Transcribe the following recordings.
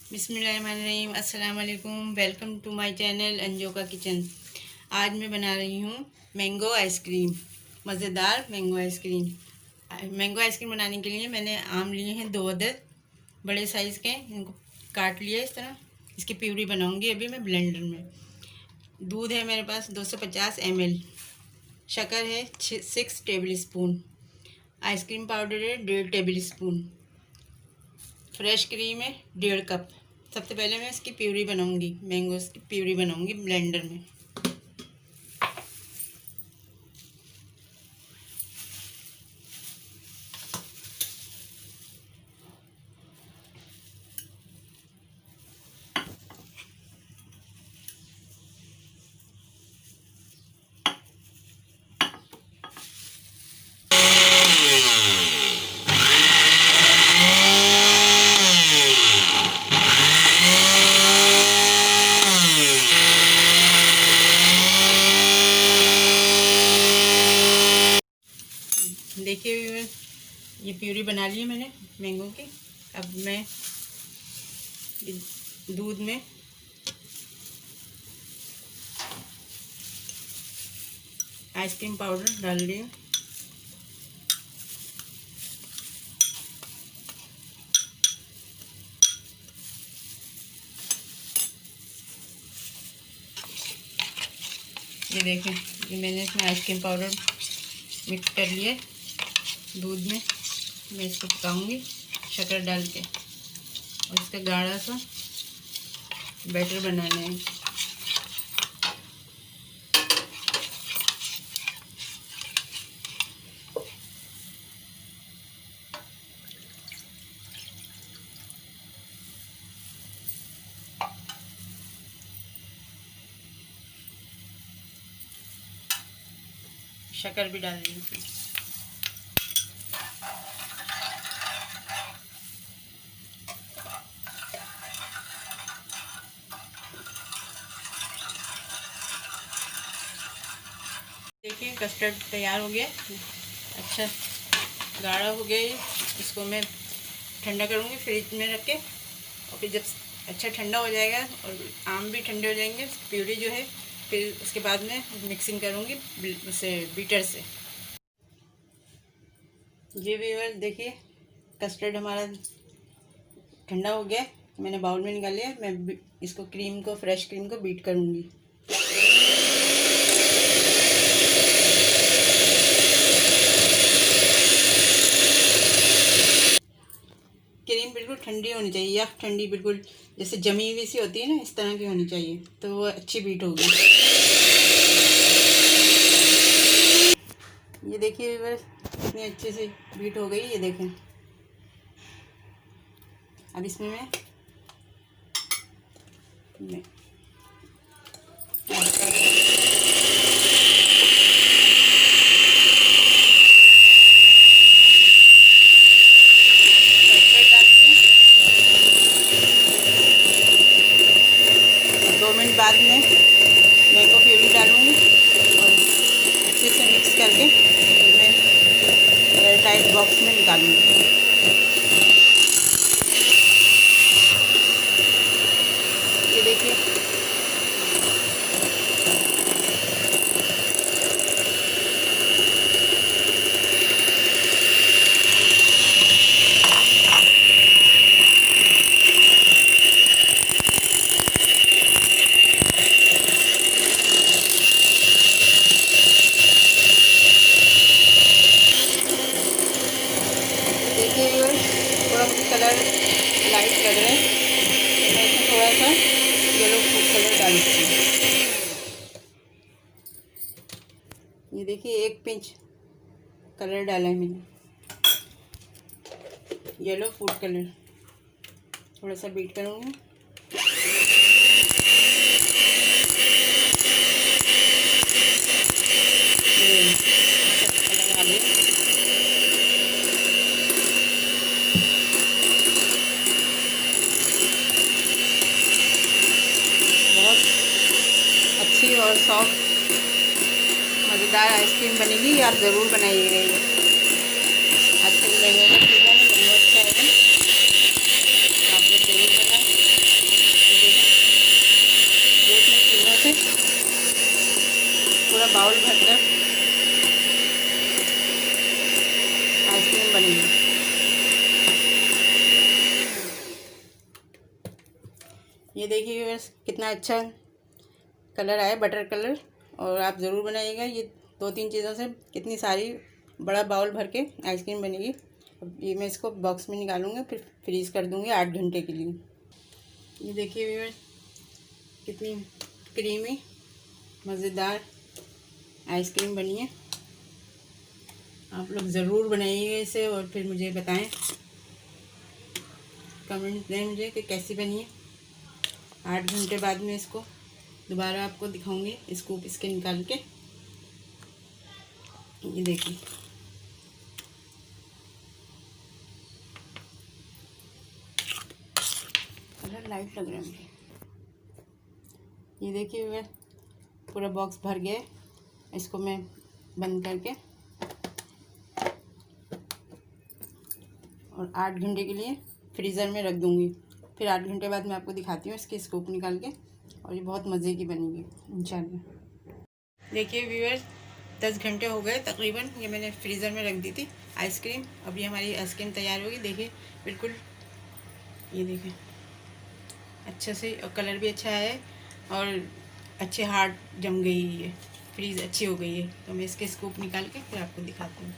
बिस्मिल्लाहिर्रहमानिर्रहीम, अस्सलाम वालेकुम। वेलकम टू माय चैनल अंजो का किचन। आज मैं बना रही हूँ मैंगो आइसक्रीम, मज़ेदार मैंगो आइसक्रीम। मैंगो आइसक्रीम बनाने के लिए मैंने आम लिए हैं 2 अदद बड़े साइज़ के। इनको काट लिया इस तरह। इसकी प्यूरी बनाऊंगी अभी मैं ब्लेंडर में। दूध है मेरे पास 250 ml। शक्कर है 6 टेबल स्पून। आइसक्रीम पाउडर है 1.5 टेबल स्पून। फ्रेश क्रीम है 1.5 कप। सबसे पहले मैं इसकी प्यूरी बनाऊंगी, मैंगोस की प्यूरी बनाऊंगी ब्लेंडर में। देखिए ये प्यूरी बना ली है मैंने मैंगो की। अब मैं दूध में आइसक्रीम पाउडर डाल रही हूँ। ये देखें, ये मैंने इसमें आइसक्रीम पाउडर मिक्स कर लिया दूध में। मैं इसको पकाऊंगी शक्कर डाल के, और इसका गाढ़ा सा बैटर बनाना है। शक्कर भी डाल दी इसमें। देखिए कस्टर्ड तैयार हो गया, अच्छा गाढ़ा हो गया ये। इसको मैं ठंडा करूँगी फ्रिज में रख के, और फिर जब अच्छा ठंडा हो जाएगा और आम भी ठंडे हो जाएंगे, प्यूरी जो है, फिर उसके बाद में मिक्सिंग करूँगी उसे बीटर से। जी व्यूअर देखिए, कस्टर्ड हमारा ठंडा हो गया, मैंने बाउल में निकाल लिया। मैं इसको क्रीम को, फ्रेश क्रीम को बीट करूँगी। क्रीम बिल्कुल ठंडी होनी चाहिए, या ठंडी बिल्कुल जैसे जमी हुई सी होती है ना, इस तरह की होनी चाहिए, तो वो अच्छी बीट होगी। ये देखिए बस कितनी अच्छे से बीट हो गई, ये देखें। अब इसमें मैं 2 मिनट बाद में मैंगो प्यूरी डालूँगी और अच्छे से मिक्स करके मैं एयर टाइट बॉक्स में निकालूँगी। ये देखिए थोड़ा मुझे कलर लाइट लग रहा है, तो मैं इसमें थोड़ा सा येलो फूड कलर डाल देती हूँ। ये देखिए 1 पिंच कलर डाला है मैंने, येलो फूड कलर। थोड़ा सा बीट करूँगी। कलर आ गया। बहुत अच्छी और सॉफ्ट मज़ेदार आइसक्रीम बनेगी, आप ज़रूर बनाइएगा ये। आजकल मैंगो का सीज़न है, मैंगो अच्छा है, आप लोग ज़रूर बनाएं। आइसक्रीम बनेगी। ये देखिए व्यूअर्स कितना अच्छा कलर आया, बटर कलर। और आप ज़रूर बनाइएगा। ये 2-3 चीज़ों से कितनी सारी बड़ा बाउल भर के आइसक्रीम बनेगी। अब ये मैं इसको बॉक्स में निकालूंगी, फिर फ्रीज़ कर दूंगी 8 घंटे के लिए। ये देखिए व्यूअर्स कितनी क्रीमी मज़ेदार आइसक्रीम बनी है। आप लोग ज़रूर बनाइएगा इसे और फिर मुझे बताएं, कमेंट दें मुझे कि कैसी बनी है। 8 घंटे बाद में इसको दोबारा आपको दिखाऊंगी स्कूप इसके निकाल के। ये देखिए कलर लाइट लग रहा है मुझे। ये देखिए मैं पूरा बॉक्स भर गया। इसको मैं बंद करके और 8 घंटे के लिए फ्रीज़र में रख दूँगी। फिर 8 घंटे बाद मैं आपको दिखाती हूँ इसकी स्कूप निकाल के, और ये बहुत मज़े की बनेगी इंशाल्लाह। देखिए व्यूअर्स 10 घंटे हो गए तकरीबन, ये मैंने फ्रीज़र में रख दी थी आइसक्रीम। अभी हमारी आइसक्रीम तैयार होगी। देखिए बिल्कुल, ये देखिए अच्छे से, और कलर भी अच्छा है और अच्छे हार्ड जम गई है, फ्रीज़ अच्छी हो गई है। तो मैं इसके स्कूप निकाल के फिर आपको दिखाती हूँ।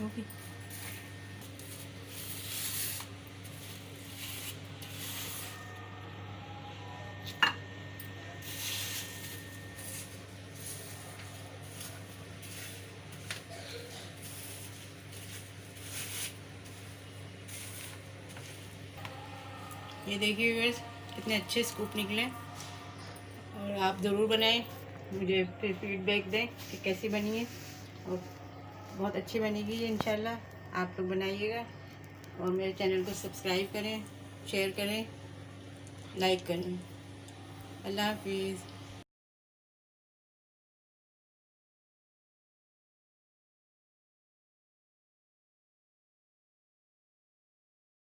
ओके, ये देखिए व्यूअर्स कितने अच्छे स्कूप निकले। और आप ज़रूर बनाएं, मुझे फिर फीडबैक दें कि कैसी बनी है। और बहुत अच्छी बनेगी ये इंशाल्लाह। आप लोग बनाइएगा और मेरे चैनल को सब्सक्राइब करें, शेयर करें, लाइक करें। अल्लाह हाफिज़।